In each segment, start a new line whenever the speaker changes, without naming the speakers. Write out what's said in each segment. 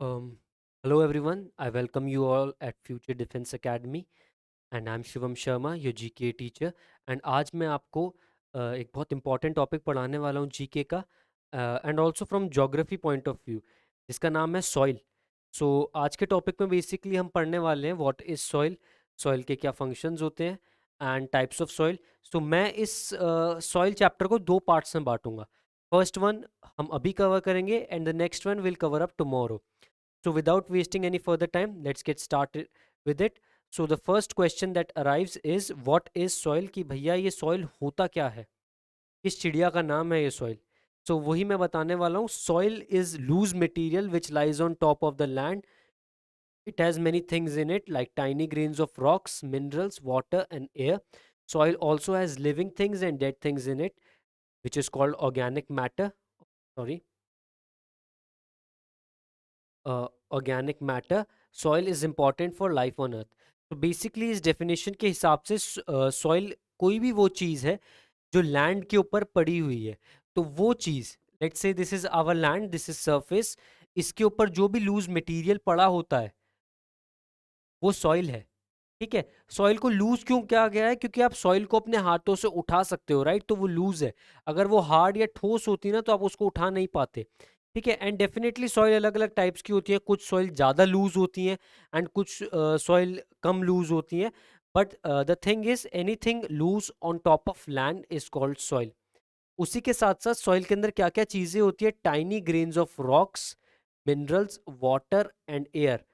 Um, Hello everyone. I welcome you all at Future Defense Academy and I'm Shivam Sharma, your GK teacher. And आज मैं आपको एक बहुत important topic पढ़ाने वाला हूँ GK का and also from geography point of view जिसका नाम है soil. So आज के topic में basically हम पढ़ने वाले हैं what is soil, soil के क्या functions होते हैं and types of soil. So मैं इस soil chapter को दो parts में बांटूंगा. First one हम अभी cover करेंगे and the next one will cover up tomorrow. So without wasting any further time, let's get started with it. So the first question that arrives is what is soil कि भैया ये soil होता क्या है? किस चिड़िया का नाम है ये soil? So वही मैं बताने वाला हूँ. Soil is loose material which lies on top of the land. It has many things in it like tiny grains of rocks, minerals, water and air. Soil also has living things and dead things in it, which is called organic matter. Sorry. Organic matter. Soil is important for life on earth. तो basically इस definition के हिसाब से soil कोई भी वो चीज़ है जो लैंड के ऊपर पड़ी हुई है. तो वो चीज़, let's say this is our land, this is surface, इसके ऊपर जो भी लूज मटेरियल पड़ा होता है वो सॉइल है. ठीक है. सॉइल को लूज क्यों किया गया है? क्योंकि आप सॉइल को अपने हाथों से उठा सकते हो, राइट? तो वो लूज है. अगर वो हार्ड या ठोस होती ना तो आप उसको उठा नहीं पाते. ठीक है. एंड डेफिनेटली सॉइल अलग अलग टाइप्स की होती है. कुछ सॉइल ज़्यादा लूज होती हैं एंड कुछ सॉइल कम लूज होती हैं. But the thing is anything lose on top of land is called soil. उसी के साथ साथ सॉइल के अंदर क्या क्या चीज़ें होती है? Tiny grains of rocks, minerals, water and air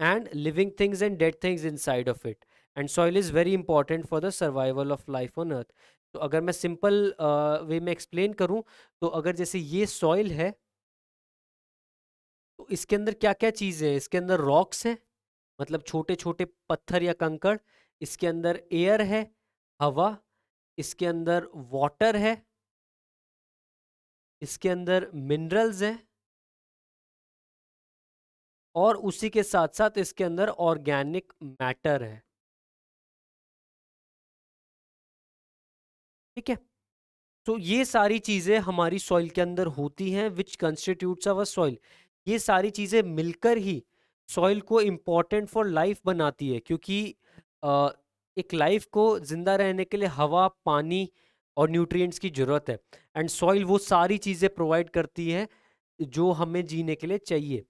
and living things and dead things inside of it. And soil is very important for the survival of life on earth. तो अगर मैं सिंपल वे में explain करूं तो अगर जैसे ये soil है तो इसके अंदर क्या क्या चीज़ें हैं? इसके अंदर रॉक्स हैं, मतलब छोटे छोटे पत्थर या कंकड़. इसके अंदर एयर है, हवा. इसके अंदर वाटर है. इसके अंदर मिनरल्स हैं. और उसी के साथ साथ इसके अंदर ऑर्गेनिक मैटर है. ठीक है. तो ये सारी चीज़ें हमारी सॉइल के अंदर होती हैं विच कंस्टिट्यूट्स अवर सॉइल. ये सारी चीज़ें मिलकर ही सॉइल को इम्पॉर्टेंट फॉर लाइफ बनाती है. क्योंकि अ, एक लाइफ को जिंदा रहने के लिए हवा, पानी और न्यूट्रिएंट्स की ज़रूरत है. एंड सॉइल वो सारी चीज़ें प्रोवाइड करती है जो हमें जीने के लिए चाहिए.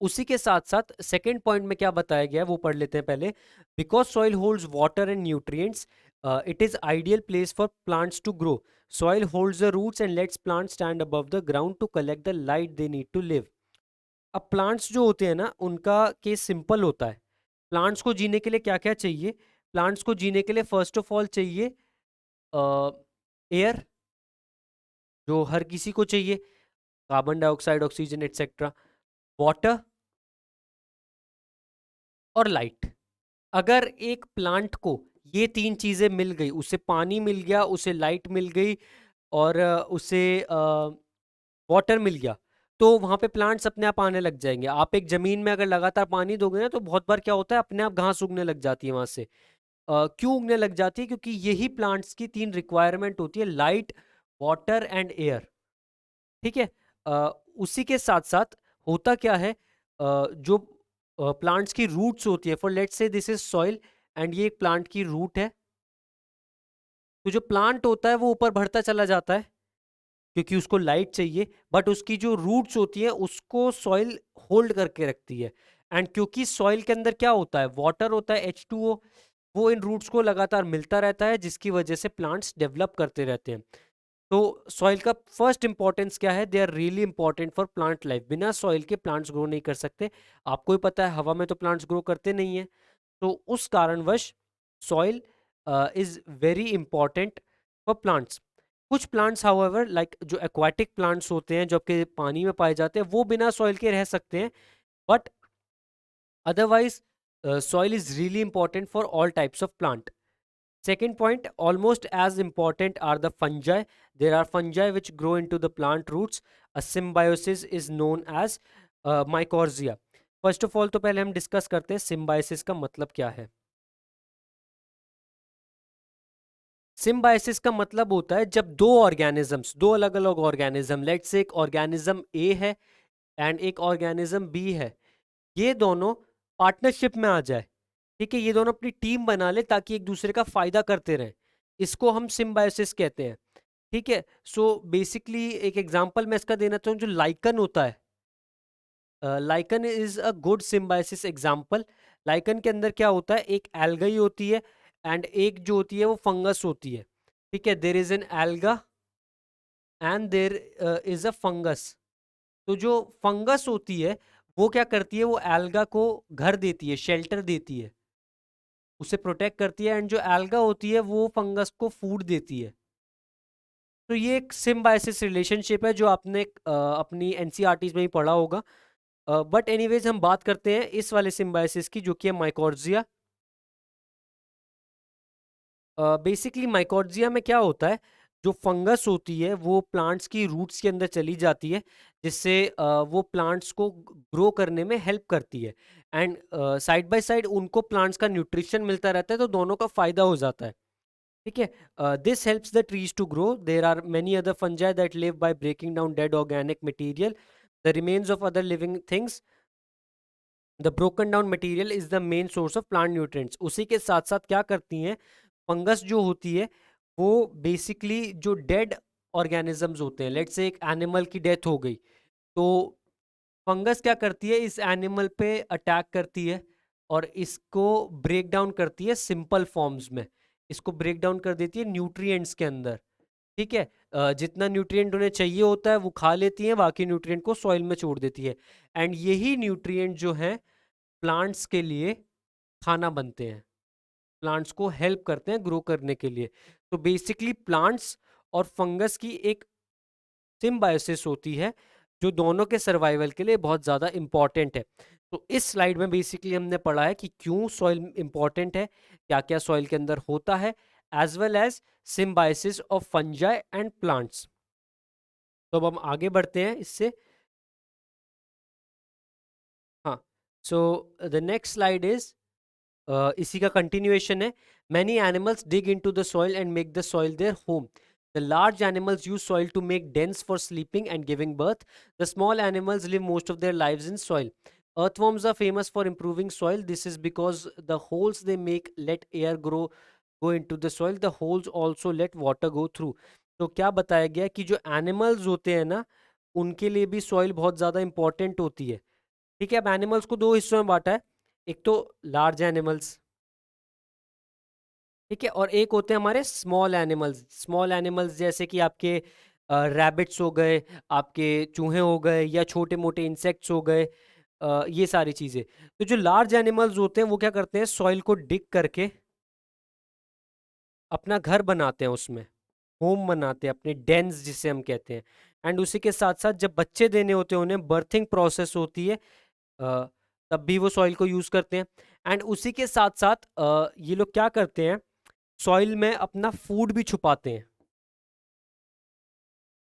उसी के साथ साथ सेकेंड पॉइंट में क्या बताया गया है वो पढ़ लेते हैं पहले. Because soil holds water and nutrients, it is ideal place for plants to grow. Soil holds the roots and lets plants stand above the ground to collect the light they need to live. अब plants जो होते हैं ना उनका case simple होता है. Plants को जीने के लिए क्या क्या चाहिए? प्लांट्स को जीने के लिए फर्स्ट ऑफ ऑल चाहिए एयर, जो हर किसी को चाहिए, carbon dioxide, oxygen etcetera. Water और लाइट. अगर एक प्लांट को ये तीन चीजें मिल गई, उसे पानी मिल गया, उसे लाइट मिल गई और उसे वाटर मिल गया, तो वहां पे प्लांट्स अपने आप आने लग जाएंगे. आप एक जमीन में अगर लगातार पानी दोगे ना तो बहुत बार क्या होता है, अपने आप घास उगने लग जाती है वहां से. क्यों उगने लग जाती है? क्योंकि यही प्लांट्स की तीन रिक्वायरमेंट होती है: लाइट, वाटर एंड एयर. ठीक है. उसी के साथ साथ होता क्या है, जो प्लांट्स की रूट्स होती है, for let's say this is soil and ये एक प्लांट की रूट है. तो जो प्लांट होता है वो ऊपर बढ़ता चला जाता है क्योंकि उसको लाइट चाहिए. बट उसकी जो रूट्स होती है उसको सॉइल होल्ड करके रखती है. एंड क्योंकि सॉइल के अंदर क्या होता है, वाटर होता है, H2O, वो इन रूट्स को लगातार मिलता रहता है जिसकी वजह से प्लांट्स डेवलप करते रहते हैं. तो सॉइल का फर्स्ट इंपॉर्टेंस क्या है? They are really important for plant life. बिना सॉइल के प्लांट्स ग्रो नहीं कर सकते. आपको ही पता है हवा में तो प्लांट्स ग्रो करते नहीं है. तो उस कारणवश soil is very important for plants. कुछ प्लांट्स हाउएवर लाइक जो एक्वाटिक प्लांट्स होते हैं जो आपके पानी में पाए जाते हैं वो बिना सॉइल के रह सकते हैं. But otherwise soil is really important for all types of plant. Second point, almost as important are the fungi. There are fungi which grow into the plant roots. A symbiosis is known as mycorrhiza. First of all, तो पहले हम discuss करते हैं symbiosis का मतलब क्या है. Symbiosis का मतलब होता है जब दो ऑर्गेनिजम्स, दो अलग अलग ऑर्गेनिज्म, लेट्स से एक ऑर्गेनिज्म ए है एंड एक ऑर्गेनिज्म बी है, ये दोनों पार्टनरशिप में आ जाए, ठीक है, ये दोनों अपनी टीम बना ले ताकि एक दूसरे का फायदा करते रहें, इसको हम सिम्बायोसिस कहते हैं। ठीक है, सो बेसिकली एक एग्जांपल मैं इसका देना चाहूँ, जो लाइकन होता है, lichen is a good symbiosis example. Lichen के अंदर क्या होता है, एक एल्गा ही होती है एंड एक जो होती है वो फंगस होती है। ठीक है, there is an alga and there is a fungus. तो जो फंगस होती है वो क्या करती है, वो एल्गा को घर देती है, शेल्टर देती है, उसे प्रोटेक्ट करती है, एंड जो एल्गा होती है वो फंगस को फूड देती है। तो ये एक सिम्बायोसिस रिलेशनशिप है जो आपने अपनी एनसीईआरटीज में ही पढ़ा होगा। बट एनीवेज हम बात करते हैं इस वाले सिम्बायोसिस की, जो कि है माइकोर्जिया। बेसिकली माइकोर्जिया में क्या होता है, जो फंगस होती है वो प्लांट्स की रूट्स के अंदर चली जाती है, जिससे वो प्लांट्स को ग्रो करने में हेल्प करती है, एंड साइड बाय साइड उनको प्लांट्स का न्यूट्रिशन मिलता रहता है, तो दोनों का फायदा हो जाता है। ठीक है, this helps the trees to grow. There are many other fungi that live by breaking down dead organic material, the remains of other living things. The broken down material is the main source of plant nutrients. उसी के साथ साथ क्या करती हैं fungus जो होती है, वो बेसिकली जो डेड ऑर्गेनिजम्स होते हैं, लेट्स से एक एनिमल की डेथ हो गई, तो फंगस क्या करती है, इस एनिमल पे अटैक करती है और इसको ब्रेक डाउन करती है सिंपल फॉर्म्स में, इसको ब्रेक डाउन कर देती है न्यूट्रिएंट्स के अंदर। ठीक है, जितना न्यूट्रिएंट उन्हें चाहिए होता है वो खा लेती हैं, बाकी न्यूट्रिएंट को सॉइल में छोड़ देती है, एंड यही न्यूट्रिएंट जो है प्लांट्स के लिए खाना बनते हैं, प्लांट्स को हेल्प करते हैं ग्रो करने के लिए। तो बेसिकली प्लांट्स और फंगस की एक सिम्बायोसिस होती है जो दोनों के सर्वाइवल के लिए बहुत ज़्यादा इंपॉर्टेंट है। तो इस स्लाइड में बेसिकली हमने पढ़ा है कि क्यों सॉइल इंपॉर्टेंट है, क्या क्या सॉइल के अंदर होता है, as well as symbiosis of fungi and plants. तो अब हम आगे बढ़ते हैं इससे। हाँ, so the next slide is इसी का कंटिन्यूएशन है। Many animals dig into the soil and make the soil their home. The large animals use soil to make dens for sleeping and giving birth. The small animals live most of their lives in soil. Earthworms are famous for improving soil. This is because the holes they make let air go into the soil. The holes also let water go through. तो क्या बताया गया कि जो animals होते हैं ना, उनके लिए भी सॉइल बहुत ज़्यादा इंपॉर्टेंट होती है। ठीक है, अब एनिमल्स को दो हिस्सों में बांटा है, एक तो लार्ज एनिमल्स, ठीक है, और एक होते हैं हमारे स्मॉल एनिमल्स। स्मॉल एनिमल्स जैसे कि आपके रैबिट्स हो गए, आपके चूहे हो गए, या छोटे मोटे इंसेक्ट्स हो गए, ये सारी चीज़ें। तो जो लार्ज एनिमल्स होते हैं वो क्या करते हैं, सॉइल को डिग करके अपना घर बनाते हैं, उसमें होम बनाते हैं, अपने डेंस जिसे हम कहते हैं। एंड उसी के साथ साथ जब बच्चे देने होते हैं उन्हें, बर्थिंग प्रोसेस होती है, अ, तब भी वो सॉइल को यूज़ करते हैं। एंड उसी के साथ साथ ये लोग क्या करते हैं, सॉइल में अपना फूड भी छुपाते हैं।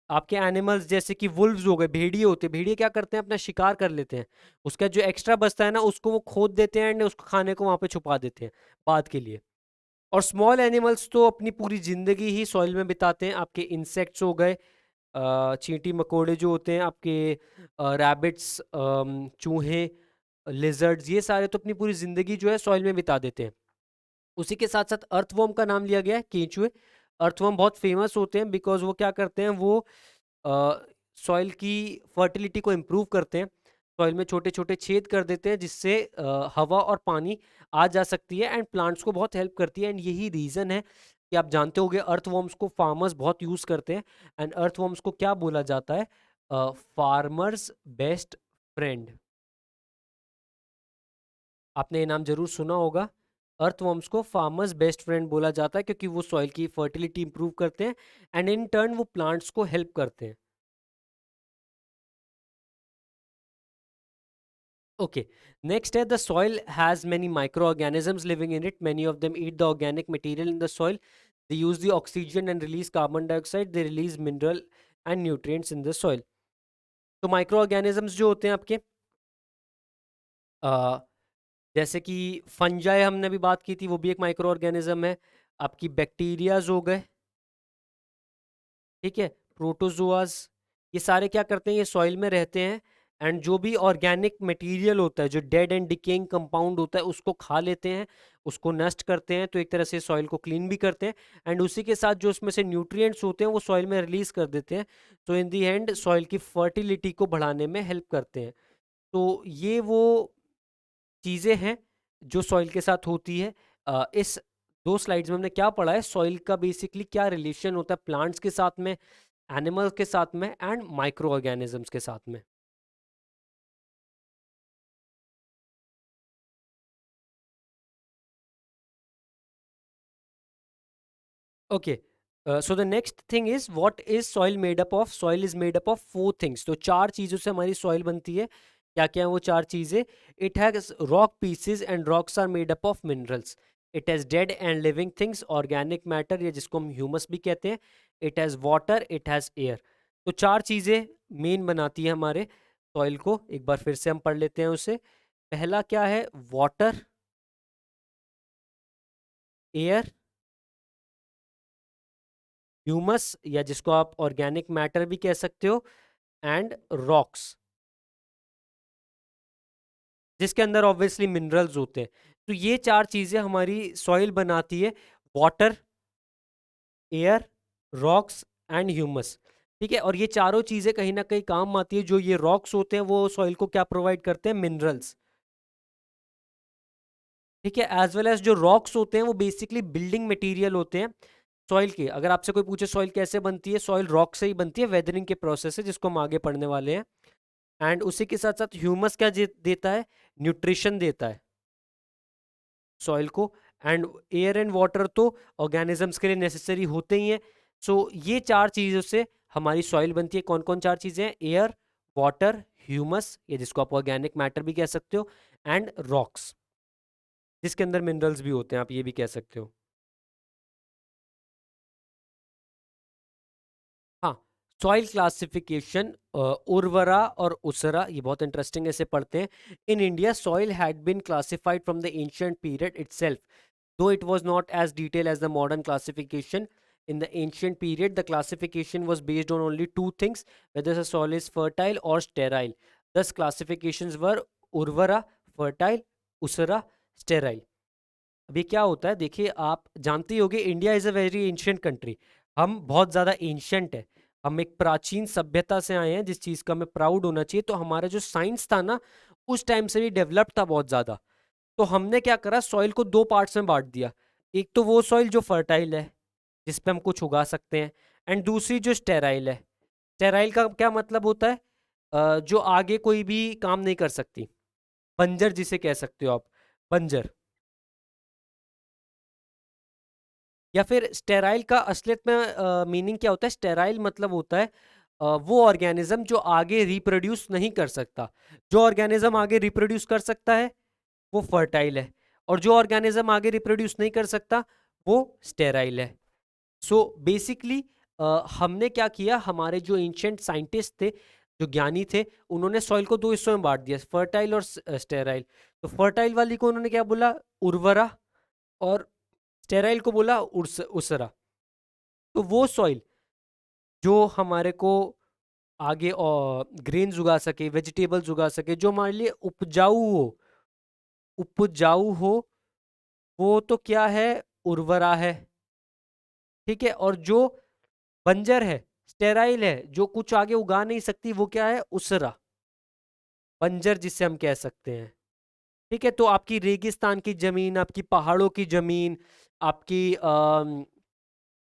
आपके एनिमल्स जैसे कि वुल्व्स हो गए, भेड़िए होते हैं, भेड़िए क्या करते हैं, अपना शिकार कर लेते हैं, उसका जो एक्स्ट्रा बचता है ना उसको वो खोद देते हैं एंड उसको खाने को वहाँ पे छुपा देते हैं बाद के लिए। और स्मॉल एनिमल्स तो अपनी पूरी ज़िंदगी ही सॉइल में बिताते हैं। आपके इंसेक्ट्स हो गए, चींटी मकोड़े जो होते हैं आपके, रैबिट्स, चूहे, लिजर्ड्स, ये सारे तो अपनी पूरी ज़िंदगी जो है सॉइल में बिता देते हैं। उसी के साथ साथ अर्थवर्म का नाम लिया गया है, केंचुए। अर्थवर्म बहुत फेमस होते हैं बिकॉज वो क्या करते हैं, वो सॉइल की फर्टिलिटी को इम्प्रूव करते हैं, सॉइल में छोटे छोटे छेद कर देते हैं जिससे हवा और पानी आ जा सकती है, एंड प्लांट्स को बहुत हेल्प करती है। एंड यही रीज़न है कि आप जानते होंगे अर्थवर्म्स को फार्मर्स बहुत यूज़ करते हैं, एंड अर्थवर्म्स को क्या बोला जाता है, फार्मर्स बेस्ट फ्रेंड। आपने ये नाम जरूर सुना होगा। अर्थवर्म्स को फार्मर्स बेस्ट फ्रेंड बोला जाता है क्योंकि वो सॉइल की फर्टिलिटी इंप्रूव करते हैं एंड इन टर्न वो प्लांट्स को हेल्प करते हैं। ओके, नेक्स्ट है, the soil has many micro organisms living in it, many of them eat the organic material in the soil, they use the oxygen and release carbon dioxide, they release mineral and nutrients in the soil. तो micro organisms जो होते हैं आपके, अ, जैसे कि fungi हमने अभी बात की थी, वो भी एक माइक्रो ऑर्गेनिज्म है। आपकी बैक्टीरियाज हो गए, ठीक है, प्रोटोजोआस, ये सारे क्या करते हैं, ये सॉइल में रहते हैं एंड जो भी ऑर्गेनिक मटेरियल होता है, जो डेड एंड डिकेइंग कंपाउंड होता है, उसको खा लेते हैं, उसको नष्ट करते हैं, तो एक तरह से सॉइल को क्लीन भी करते हैं। एंड उसी के साथ जो उसमें से न्यूट्रिएंट्स होते हैं वो सॉइल में रिलीज कर देते हैं, तो इन दी एंड सॉइल की फर्टिलिटी को बढ़ाने में हेल्प करते हैं। तो ये वो चीज़ें हैं जो सॉइल के साथ होती है। इस 2 स्लाइड्स में हमने क्या पढ़ा है, सॉइल का बेसिकली क्या रिलेशन होता है प्लांट्स के साथ में, एनिमल्स के साथ में एंड माइक्रो ऑर्गेनिजम्स के साथ में। Okay. So the next thing is, what is soil made up of? Soil is made up of 4 things. तो 4 चीज़ों से हमारी soil बनती है। क्या क्या है वो 4 चीज़ें? It has rock pieces and rocks are made up of minerals. It has dead and living things, organic matter या जिसको हम humus भी कहते हैं. It has water, it has air. तो 4 चीज़ें मेन बनाती है हमारे soil को। एक बार फिर से हम पढ़ लेते हैं उसे। पहला क्या है? water, air, ह्यूमस या जिसको आप ऑर्गेनिक मैटर भी कह सकते हो, एंड रॉक्स, जिसके अंदर ऑब्वियसली मिनरल्स होते हैं। तो ये 4 चीजें हमारी सॉइल बनाती है, water, air, rocks and humus. ठीक है, और ये चारों चीजें कहीं ना कहीं काम आती है। जो ये रॉक्स होते हैं वो सॉइल को क्या प्रोवाइड करते हैं? मिनरल्स। ठीक है, एज वेल एज जो रॉक्स होते हैं वो बेसिकली बिल्डिंग मटेरियल होते हैं सॉइल के। अगर आपसे कोई पूछे सॉइल कैसे बनती है, सॉइल रॉक से ही बनती है, वेदरिंग के प्रोसेस से, जिसको हम आगे पढ़ने वाले हैं। एंड उसी के साथ साथ ह्यूमस क्या देता है? न्यूट्रिशन देता है सॉइल को। एंड एयर एंड वाटर तो ऑर्गेनिजम्स के लिए नेसेसरी होते ही हैं। सो ये 4 चीज़ों से हमारी सॉइल बनती है। कौन कौन 4 चीज़ें हैं? एयर, वाटर, ह्यूमस या जिसको आप ऑर्गेनिक मैटर भी कह सकते हो, एंड रॉक्स, जिसके अंदर मिनरल्स भी होते हैं, आप ये भी कह सकते हो। हाँ, सॉइल क्लासिफिकेशन, उर्वरा और उसरा, ये बहुत इंटरेस्टिंग ऐसे पढ़ते हैं। In India soil had been classified from the ancient period itself, though it was not as detailed as the modern classification. In the ancient period, the classification was based on only two things: whether the soil is fertile or sterile. Thus, classifications were urvara, fertile, usara, sterile. अभी क्या होता है, देखिए आप जानते ही होंगे, India is a very ancient country. हम बहुत ज़्यादा एंशियंट है, हम एक प्राचीन सभ्यता से आए हैं, जिस चीज़ का हमें प्राउड होना चाहिए। तो हमारा जो साइंस था ना, उस टाइम से भी डेवलप था बहुत ज़्यादा। तो हमने क्या करा, सॉइल को 2 पार्ट्स में बांट दिया। एक तो वो सॉइल जो फर्टाइल है, जिस पे हम कुछ उगा सकते हैं, एंड दूसरी जो स्टेराइल है। स्टेराइल का क्या मतलब होता है? जो आगे कोई भी काम नहीं कर सकती, बंजर जिसे कह सकते हो आप, बंजर। या फिर स्टेराइल का असलियत में मीनिंग क्या होता है? स्टेराइल मतलब होता है वो ऑर्गेनिज्म जो आगे रिप्रोड्यूस नहीं कर सकता। जो ऑर्गेनिज्म आगे रिप्रोड्यूस कर सकता है वो फर्टाइल है, और जो ऑर्गेनिज्म आगे रिप्रोड्यूस नहीं कर सकता वो स्टेराइल है। सो बेसिकली हमने क्या किया, हमारे जो एंशियंट साइंटिस्ट थे, जो ज्ञानी थे, उन्होंने सॉइल को 2 हिस्सों में बांट दिया, फर्टाइल और स्टेराइल। तो फर्टाइल वाली को उन्होंने क्या बोला? उर्वरा, और स्टेराइल को बोला उसरा। तो वो सॉइल जो हमारे को आगे ग्रेन्स उगा सके, वेजिटेबल्स उगा सके, जो हमारे लिए उपजाऊ हो, वो तो क्या है? उर्वरा है। ठीक है, और जो बंजर है, स्टेराइल है, जो कुछ आगे उगा नहीं सकती, वो क्या है? उसरा, बंजर जिसे हम कह सकते हैं। ठीक है, तो आपकी रेगिस्तान की जमीन, आपकी पहाड़ों की जमीन, आपकी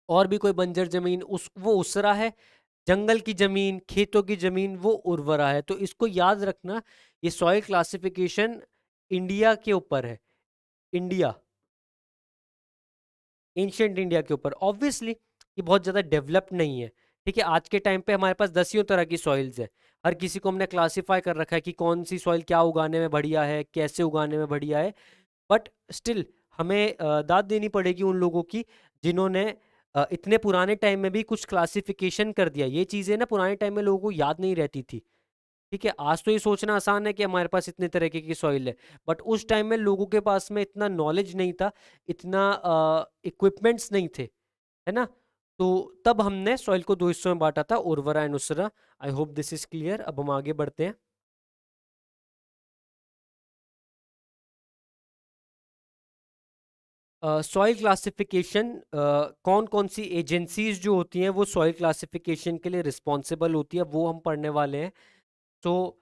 और भी कोई बंजर जमीन, उस वो उसरा है। जंगल की जमीन, खेतों की जमीन, वो उर्वरा है। तो इसको याद रखना, ये सॉइल क्लासिफिकेशन इंडिया के ऊपर है। इंडिया, एंशियंट इंडिया के ऊपर। ऑब्वियसली ये बहुत ज़्यादा डेवलप्ड नहीं है। ठीक है, आज के टाइम पे हमारे पास दसियों तरह की सॉइल्स है। हर किसी को हमने क्लासीफाई कर रखा है कि कौन सी सॉइल क्या उगाने में बढ़िया है, कैसे उगाने में बढ़िया है। बट स्टिल हमें दाद देनी पड़ेगी उन लोगों की जिन्होंने इतने पुराने टाइम में भी कुछ क्लासिफिकेशन कर दिया। ये चीज़ें ना पुराने टाइम में लोगों को याद नहीं रहती थी। ठीक है, आज तो ये सोचना आसान है कि हमारे पास इतने तरीके की सॉइल है, बट उस टाइम में लोगों के पास में इतना नॉलेज नहीं था, इतना इक्विपमेंट्स नहीं थे, है ना? तो तब हमने सॉइल को 2 हिस्सों में बांटा था, उर्वरा एंड उसरा। I hope this is clear. अब हम आगे बढ़ते हैं। सॉइल क्लासिफिकेशन, कौन कौन सी एजेंसीज जो होती हैं वो सॉइल क्लासिफिकेशन के लिए रिस्पॉन्सिबल होती है, वो हम पढ़ने वाले हैं. सो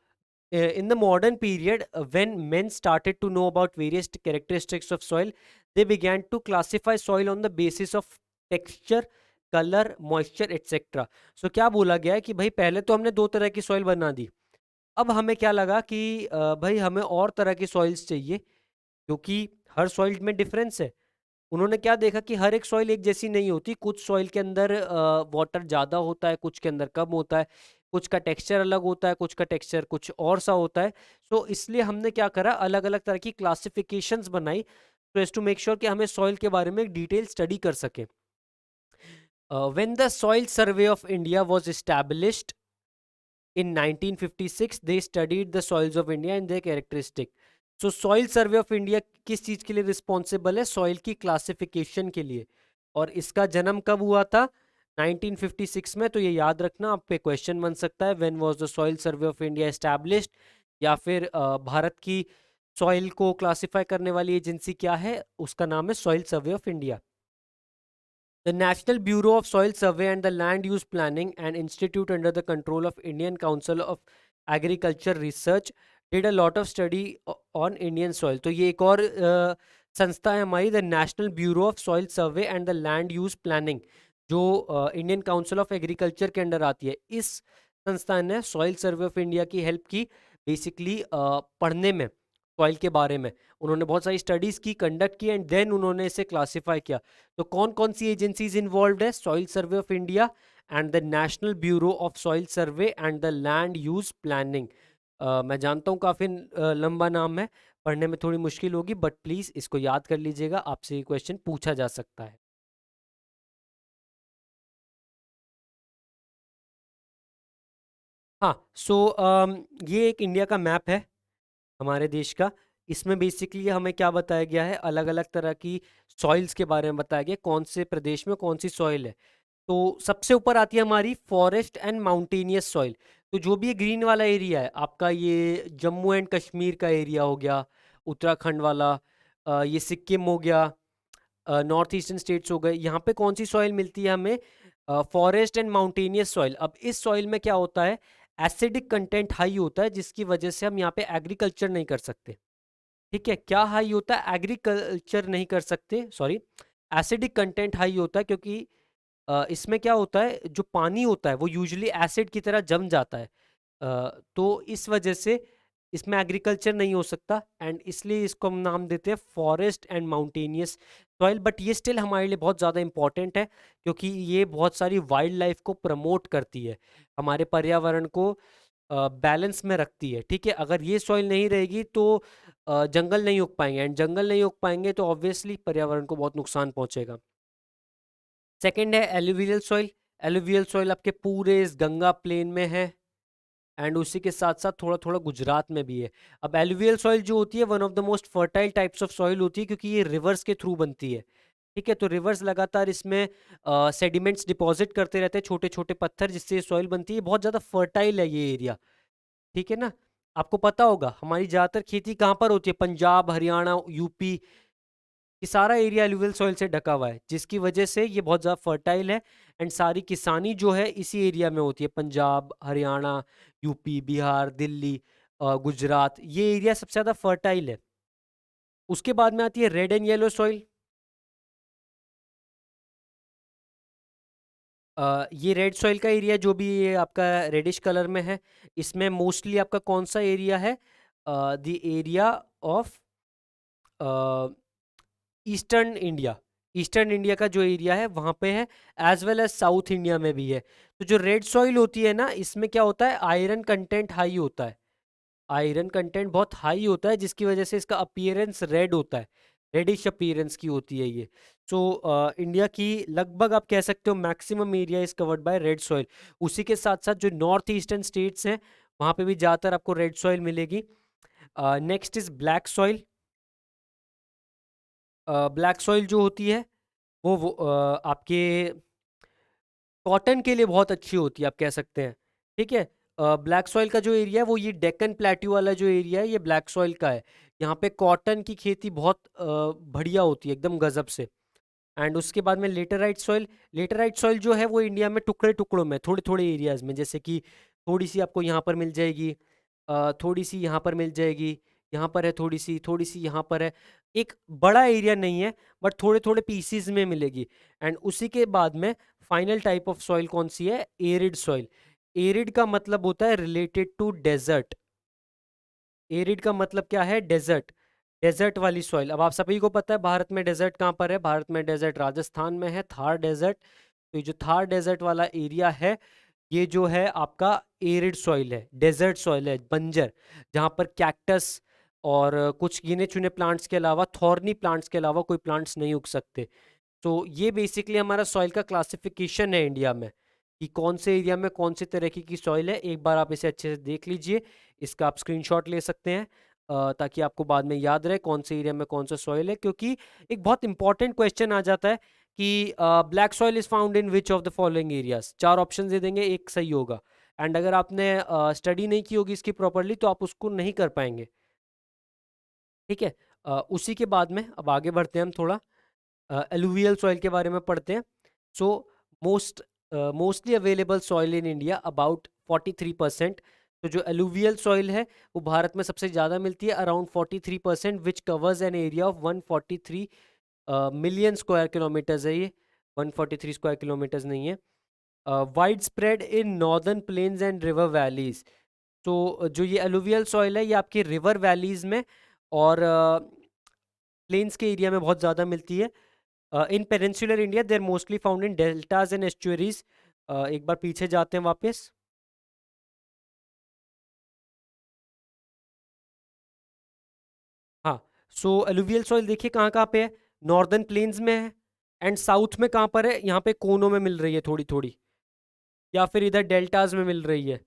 in the modern period, when men started to know about various characteristics of soil, they began to classify soil on the basis of texture, color, moisture, etc. So क्या बोला गया है कि भाई पहले तो हमने दो तरह की सॉइल बना दी. अब हमें क्या लगा कि भाई हमें और तरह की सॉइल्स चाहिए, क्योंकि हर सॉइल में डिफरेंस है. उन्होंने क्या देखा कि हर एक सॉइल एक जैसी नहीं होती. कुछ सॉइल के अंदर वाटर ज़्यादा होता है, कुछ के अंदर कम होता है, कुछ का टेक्सचर अलग होता है, कुछ का टेक्सचर कुछ और सा होता है. सो इसलिए हमने क्या करा, अलग अलग तरह की क्लासिफिकेशंस बनाई, तो एज टू मेक श्योर कि हमें सॉइल के बारे में डिटेल स्टडी कर सके. When the soil survey of India was established in 1956, they studied the soils of India and their characteristic. So soil survey of India किस चीज के लिए रिस्पॉन्सिबल है, सॉइल की क्लासिफिकेशन के लिए. और इसका जन्म कब हुआ था, 1956 में. तो ये याद रखना, आप पे क्वेश्चन बन सकता है, when was the soil survey of India established, या फिर भारत की सॉइल को क्लासिफाई करने वाली एजेंसी क्या है, उसका नाम है soil survey of India. The National Bureau of Soil Survey and the Land Use Planning, an institute under the control of Indian Council of Agriculture Research, did a lot of study on Indian soil. तो ये एक और संस्था है हमारी, the national bureau of soil survey and the land use planning, जो Indian council of agriculture के under आती है. इस संस्था ने सॉइल सर्वे ऑफ इंडिया की हेल्प की बेसिकली पढ़ने में, सॉइल के बारे में. उन्होंने बहुत सारी स्टडीज़ की, कंडक्ट की, एंड देन उन्होंने इसे क्लासीफाई किया. तो कौन कौन सी एजेंसीज इन्वॉल्व है, soil survey of India and the national bureau of soil survey and the land use planning. मैं जानता हूँ काफ़ी लंबा नाम है, पढ़ने में थोड़ी मुश्किल होगी, बट प्लीज़ इसको याद कर लीजिएगा, आपसे ये क्वेश्चन पूछा जा सकता है. हाँ. सो ये एक इंडिया का मैप है हमारे देश का. इसमें बेसिकली हमें क्या बताया गया है, अलग अलग तरह की सॉइल्स के बारे में बताया गया, कौन से प्रदेश में कौन सी सॉइल है. तो सबसे ऊपर आती है हमारी फॉरेस्ट एंड माउंटेनियस सॉइल. तो जो भी ये ग्रीन वाला एरिया है आपका, ये जम्मू एंड कश्मीर का एरिया हो गया, उत्तराखंड वाला, ये सिक्किम हो गया, नॉर्थ ईस्टर्न स्टेट्स हो गए. यहाँ पे कौन सी सॉइल मिलती है हमें, फॉरेस्ट एंड माउंटेनियस सॉइल. अब इस सॉइल में क्या होता है, एसिडिक कंटेंट हाई होता है, जिसकी वजह से हम यहाँ पे एग्रीकल्चर नहीं कर सकते. ठीक है, क्या हाई होता है, एग्रीकल्चर नहीं कर सकते, सॉरी, एसिडिक कंटेंट हाई होता है, क्योंकि इसमें क्या होता है, जो पानी होता है वो यूजुअली एसिड की तरह जम जाता है. तो इस वजह से इसमें एग्रीकल्चर नहीं हो सकता, एंड इसलिए इसको हम नाम देते हैं forest and mountainous soil. But ये स्टिल हमारे लिए बहुत ज़्यादा इंपॉर्टेंट है, क्योंकि ये बहुत सारी वाइल्ड लाइफ को प्रमोट करती है, हमारे पर्यावरण को बैलेंस में रखती है. ठीक है, अगर ये सॉइल नहीं रहेगी तो जंगल नहीं उग पाएंगे, एंड जंगल नहीं उग पाएंगे तो ऑब्वियसली पर्यावरण को बहुत नुकसान पहुंचेगा. सेकंड है एलुवियल सॉइल. एलुवियल सॉइल आपके पूरे इस गंगा प्लेन में है, एंड उसी के साथ साथ थोड़ा थोड़ा गुजरात में भी है. अब एलुवियल सॉइल जो होती है, one of the most fertile types of soil होती है, क्योंकि ये रिवर्स के थ्रू बनती है. ठीक है, तो रिवर्स लगातार इसमें सेडिमेंट्स डिपॉजिट करते रहते हैं, छोटे छोटे पत्थर, जिससे सॉइल बनती है. बहुत ज़्यादा फर्टाइल है ये एरिया. ठीक है ना. आपको पता होगा हमारी ज़्यादातर खेती कहाँ पर होती है, पंजाब, हरियाणा, यूपी, ये सारा एरिया एलुवियल सॉइल से ढका हुआ है, जिसकी वजह से ये बहुत ज़्यादा फर्टाइल है. एंड सारी किसानी जो है इसी एरिया में होती है, पंजाब, हरियाणा, यूपी, बिहार, दिल्ली, गुजरात, ये एरिया सबसे ज़्यादा फर्टाइल है. उसके बाद में आती है रेड एंड येलो सॉइल. ये रेड सॉइल का एरिया जो भी ये आपका रेडिश कलर में है, इसमें मोस्टली आपका कौन सा एरिया है, the area of eastern India. Eastern India का जो एरिया है वहाँ पे है, as well as south India में भी है. तो जो रेड सॉइल होती है ना, इसमें क्या होता है, आयरन कंटेंट हाई होता है. आयरन कंटेंट बहुत हाई होता है, जिसकी वजह से इसका अपीयरेंस रेड होता है, रेडिश अपीयरेंस की होती है ये. सो इंडिया की लगभग आप कह सकते हो maximum area is covered by red soil. उसी के साथ साथ जो नॉर्थ ईस्टर्न स्टेट्स हैं वहाँ पे भी ज़्यादातर आपको रेड सॉइल मिलेगी. Next is black soil. Black soil जो होती है वो आपके कॉटन के लिए बहुत अच्छी होती है, आप कह सकते हैं. ठीक है, ब्लैक सॉइल का जो एरिया है वो ये डेक्कन प्लेट्यू वाला जो एरिया है, ये ब्लैक सॉइल का है. यहाँ पे कॉटन की खेती बहुत बढ़िया होती है, एकदम गजब से। एंड उसके बाद में लेटेराइट सॉइल जो है वो इंडिया में टुकड़े टुकड़ों में, थोड़े थोड़े एरियाज में, जैसे कि थोड़ी सी आपको यहाँ पर मिल जाएगी, थोड़ी सी यहाँ पर मिल जाएगी, यहाँ पर है थोड़ी सी यहाँ पर है। एक बड़ा एरिया नहीं है, बट थोड़े थोड़े पीसीज में मिलेगी। एंड उसी के बाद में फाइनल टाइप ऑफ सॉइल कौन सी है? Arid soil. एरिड का मतलब होता है रिलेटेड टू डेजर्ट। एरिड का मतलब क्या है? डेजर्ट। डेजर्ट वाली सॉइल। अब आप सभी को पता है भारत में डेजर्ट कहाँ पर है? भारत में डेजर्ट राजस्थान में है, थार डेजर्ट। तो ये जो थार डेजर्ट वाला एरिया है, ये जो है आपका एरिड सॉइल है, डेजर्ट सॉइल है, बंजर, जहाँ पर कैक्टस और कुछ गिने चुने प्लांट्स के अलावा, थॉर्नी प्लांट्स के अलावा कोई प्लांट्स नहीं उग सकते। तो ये बेसिकली हमारा सॉइल का क्लासिफिकेशन है इंडिया में, कि कौन से एरिया में कौन से तरीके की सॉइल है। एक बार आप इसे अच्छे से देख लीजिए, इसका आप स्क्रीनशॉट ले सकते हैं, ताकि आपको बाद में याद रहे कौन से एरिया में कौन सा सॉइल है। क्योंकि एक बहुत इंपॉर्टेंट क्वेश्चन आ जाता है कि black soil is found in which of the following areas. 4 option दे देंगे, एक सही होगा। एंड अगर आपने स्टडी नहीं की होगी इसकी प्रॉपरली, तो आप उसको नहीं कर पाएंगे। ठीक है। उसी के बाद में अब आगे बढ़ते हैं हम थोड़ा, एलुवियल सॉइल के बारे में पढ़ते हैं। So most mostly available soil in India about 43%। तो जो एलुवियल सॉइल है वो भारत में सबसे ज़्यादा मिलती है, around 43%, which covers an area of 143 million square kilometres है ये, 143 स्क्वायर किलोमीटर्स नहीं है। Wide spread in northern plains and river valleys. तो जो ये एलुवियल सॉइल है ये आपके रिवर वैलीज में और प्लेन्स के एरिया में बहुत ज़्यादा मिलती है। In peninsular India there mostly found in deltas and estuaries. एक बार पीछे जाते हैं वापस। हाँ, सो एलुवियल सॉइल देखिए कहाँ कहाँ पे है, नॉर्दर्न प्लेन्स में है, एंड साउथ में कहाँ पर है? यहाँ पे कोनों में मिल रही है थोड़ी थोड़ी, या फिर इधर डेल्टाज में मिल रही है।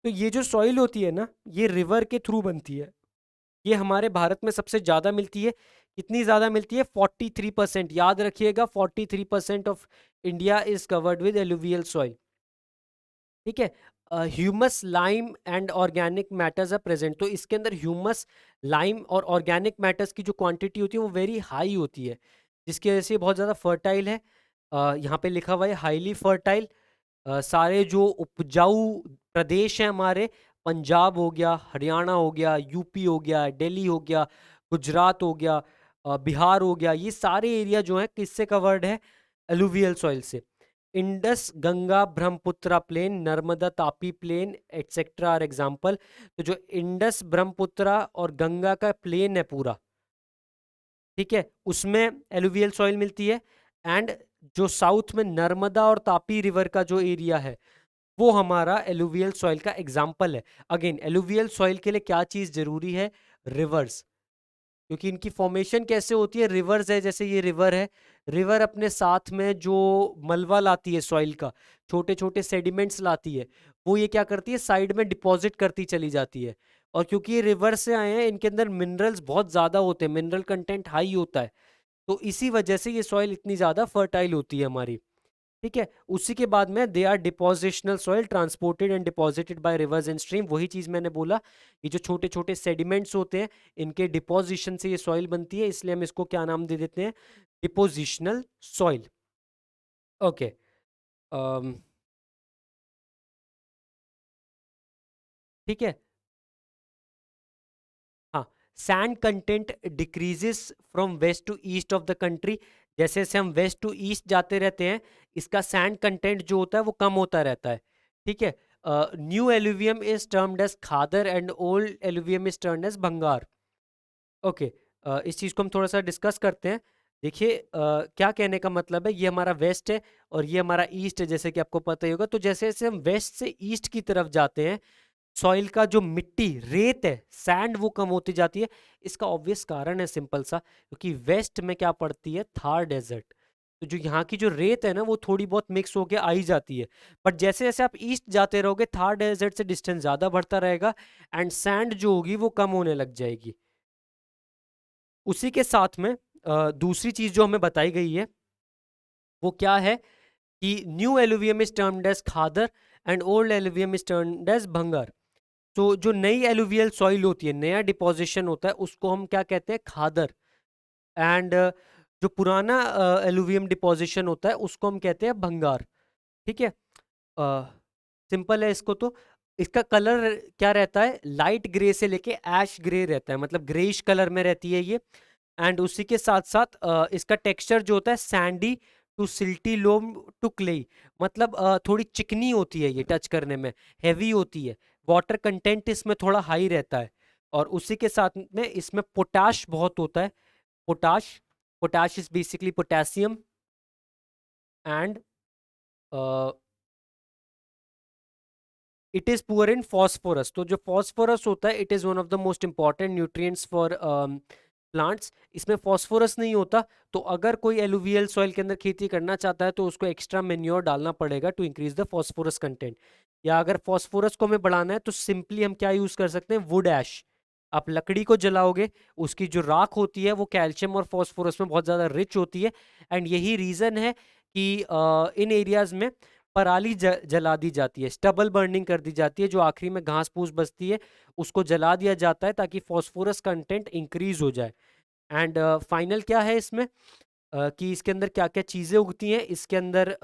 तो ये जो सॉइल होती है ना, ये रिवर के थ्रू बनती है। ये हमारे भारत में सबसे ज़्यादा मिलती है। कितनी ज़्यादा मिलती है? 43%। याद रखिएगा, 43% of India is covered with alluvial soil. ठीक है। Humus, lime and organic matters are present. तो इसके अंदर ह्यूमस, लाइम और ऑर्गेनिक मैटर्स की जो क्वांटिटी होती है वो वेरी हाई होती है, जिसकी वजह से ये बहुत ज़्यादा फर्टाइल है। यहाँ पे लिखा हुआ है हाईली फर्टाइल। सारे जो उपजाऊ प्रदेश हैं हमारे, पंजाब हो गया, हरियाणा हो गया, यूपी हो गया, दिल्ली हो गया, गुजरात हो गया, बिहार हो गया, ये सारे एरिया जो हैं किससे कवर्ड है? एलुवियल सॉइल से। Indus, Ganga, Brahmaputra plain, Narmada, Tapi plain etcetera are example. तो जो इंडस, ब्रह्मपुत्रा और गंगा का प्लेन है पूरा, ठीक है, उसमें एलुवियल सॉइल मिलती है। एंड जो साउथ में नर्मदा और तापी रिवर का जो एरिया है, वो हमारा एलुवियल सॉइल का एग्जाम्पल है। अगेन, एलुवियल सॉइल के लिए क्या चीज जरूरी है? रिवर्स। क्योंकि इनकी फॉर्मेशन कैसे होती है? रिवर्स है, जैसे ये रिवर है, रिवर अपने साथ में जो मलबा लाती है सॉइल का, छोटे छोटे सेडिमेंट्स लाती है, वो ये क्या करती है? साइड में डिपॉजिट करती चली जाती है। और क्योंकि ये रिवर से आए हैं, इनके अंदर मिनरल्स बहुत ज़्यादा होते हैं, मिनरल कंटेंट हाई होता है, तो इसी वजह से ये सॉइल इतनी ज़्यादा फर्टाइल होती है हमारी। ठीक है। उसी के बाद में they are depositional soil transported and deposited by rivers and stream. वही चीज मैंने बोला, ये जो छोटे छोटे सेडिमेंट्स होते हैं, इनके डिपोजिशन से ये सॉइल बनती है, इसलिए हम इसको क्या नाम दे देते हैं? Depositional soil. ओके। ठीक है। हाँ, sand content decreases from west to east of the country. जैसे जैसे हम वेस्ट टू ईस्ट जाते रहते हैं, इसका सैंड कंटेंट जो होता है वो कम होता रहता है। ठीक है। New alluvium is termed as khadar and old alluvium is termed as bhangar. Okay. इस चीज़ को हम थोड़ा सा डिस्कस करते हैं। देखिए, क्या कहने का मतलब है, ये हमारा वेस्ट है और ये हमारा ईस्ट है, जैसे कि आपको पता ही होगा। तो जैसे जैसे हम वेस्ट से ईस्ट की तरफ जाते हैं, सॉइल का जो मिट्टी, रेत है, सैंड, वो कम होती जाती है। इसका ऑब्वियस कारण है सिंपल सा, क्योंकि वेस्ट में क्या पड़ती है? थार डेजर्ट। तो जो यहाँ की जो रेत है ना, वो थोड़ी बहुत मिक्स होके आई जाती है। बट जैसे जैसे आप ईस्ट जाते रहोगे, थार डेजर्ट से डिस्टेंस ज़्यादा बढ़ता रहेगा, एंड सैंड जो होगी वो कम होने लग जाएगी। उसी के साथ में दूसरी चीज़ जो हमें बताई गई है वो क्या है, कि new alluvium is termed as khadar and old alluvium is termed as bhangar. तो जो नई एलुवियल सॉइल होती है, नया डिपोजिशन होता है, उसको हम क्या कहते हैं, खादर। एंड जो पुराना एलुवियम डिपोजिशन होता है उसको हम कहते हैं भंगार। ठीक है, सिंपल है इसको तो। इसका कलर क्या रहता है, लाइट ग्रे से लेके ऐश ग्रे रहता है, मतलब ग्रेइश कलर में रहती है ये। एंड उसी के साथ साथ इसका टेक्सचर जो होता है sandy to silty loam to clay, मतलब थोड़ी चिकनी होती है ये टच करने में, हैवी होती है। वाटर कंटेंट इसमें थोड़ा हाई रहता है, और उसी के साथ में इसमें पोटाश बहुत होता है। Potash, potash is basically potassium. And it is poor in phosphorus. तो जो फॉस्फोरस होता है, it is one of the most important nutrients for plants. इसमें फॉस्फोरस नहीं होता, तो अगर कोई एलुवियल सॉइल के अंदर खेती करना चाहता है तो उसको एक्स्ट्रा मेन्योर डालना पड़ेगा to increase the phosphorus content. या अगर फॉस्फोरस को हमें बढ़ाना है तो सिंपली हम क्या यूज कर सकते हैं, वुड ऐश। आप लकड़ी को जलाओगे, उसकी जो राख होती है वो कैल्शियम और फॉस्फोरस में बहुत ज़्यादा रिच होती है। एंड यही रीज़न है कि इन एरियाज में पराली जला दी जाती है, स्टबल बर्निंग कर दी जाती है, जो आखिरी में घास फूस बचती है उसको जला दिया जाता है ताकि फॉस्फोरस कंटेंट इंक्रीज हो जाए। एंड फाइनल क्या है इसमें, कि इसके अंदर क्या क्या चीज़ें उगती हैं। इसके अंदर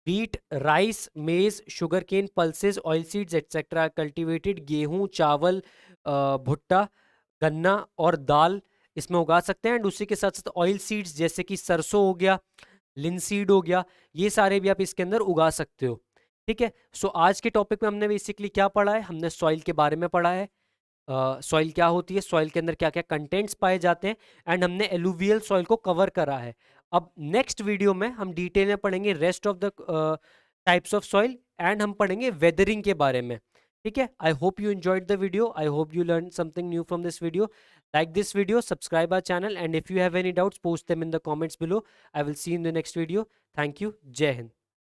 wheat, rice, maize, sugar cane, pulses, oil seeds etcetera cultivated. गेहूं, चावल, भुट्टा, गन्ना और दाल इसमें उगा सकते हैं। एंड उसी के साथ साथ ऑयल सीड्स जैसे कि सरसों हो गया, लिनसीड हो गया, ये सारे भी आप इसके अंदर उगा सकते हो। ठीक है, सो आज के टॉपिक में हमने बेसिकली क्या पढ़ा है, हमने सॉइल के बारे में पढ़ा है। सॉइल क्या होती है, सॉइल के अंदर क्या क्या कंटेंट्स पाए जाते हैं, एंड हमने एलुवियल सॉइल को कवर करा है। अब नेक्स्ट वीडियो में हम डिटेल में पढ़ेंगे rest of the types of soil, and हम पढ़ेंगे वेदरिंग के बारे में। ठीक है, I hope you enjoyed the video, I hope you learn something new from this video. Like this video, subscribe our channel, and if you have any doubts, post them in the comments below. I will see you in the next video. Thank you. Jai Hind.